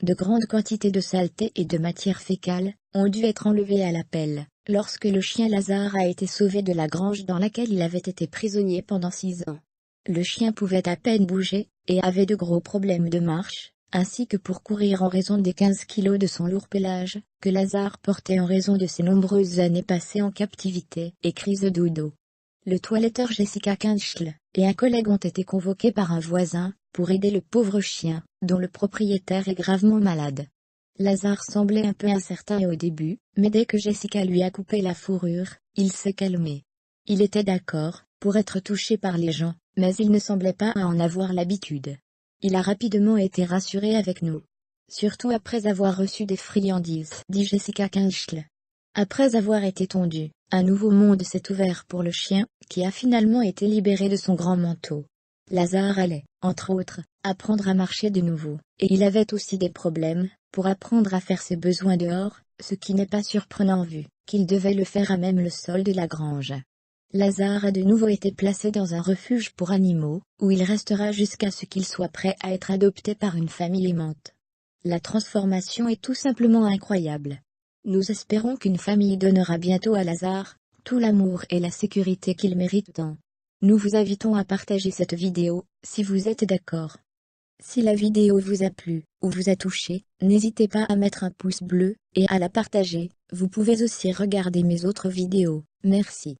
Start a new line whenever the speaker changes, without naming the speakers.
De grandes quantités de saleté et de matière fécale ont dû être enlevées à la pelle, lorsque le chien Lazare a été sauvé de la grange dans laquelle il avait été prisonnier pendant 6 ans. Le chien pouvait à peine bouger, et avait de gros problèmes de marche, ainsi que pour courir en raison des 15 kilos de son lourd pelage, que Lazare portait en raison de ses nombreuses années passées en captivité et crises de dos. Le toiletteur Jessica Kinchel et un collègue ont été convoqués par un voisin, pour aider le pauvre chien, dont le propriétaire est gravement malade. Lazare semblait un peu incertain au début, mais dès que Jessica lui a coupé la fourrure, il s'est calmé. Il était d'accord, pour être touché par les gens, mais il ne semblait pas en avoir l'habitude. Il a rapidement été rassuré avec nous. Surtout après avoir reçu des friandises, dit Jessica Kinchel. Après avoir été tondu, un nouveau monde s'est ouvert pour le chien, qui a finalement été libéré de son grand manteau. Lazare allait, entre autres, apprendre à marcher de nouveau, et il avait aussi des problèmes, pour apprendre à faire ses besoins dehors, ce qui n'est pas surprenant vu qu'il devait le faire à même le sol de la grange. Lazare a de nouveau été placé dans un refuge pour animaux, où il restera jusqu'à ce qu'il soit prêt à être adopté par une famille aimante. La transformation est tout simplement incroyable. Nous espérons qu'une famille donnera bientôt à Lazare tout l'amour et la sécurité qu'il mérite tant. Nous vous invitons à partager cette vidéo, si vous êtes d'accord. Si la vidéo vous a plu, ou vous a touché, n'hésitez pas à mettre un pouce bleu, et à la partager. Vous pouvez aussi regarder mes autres vidéos. Merci.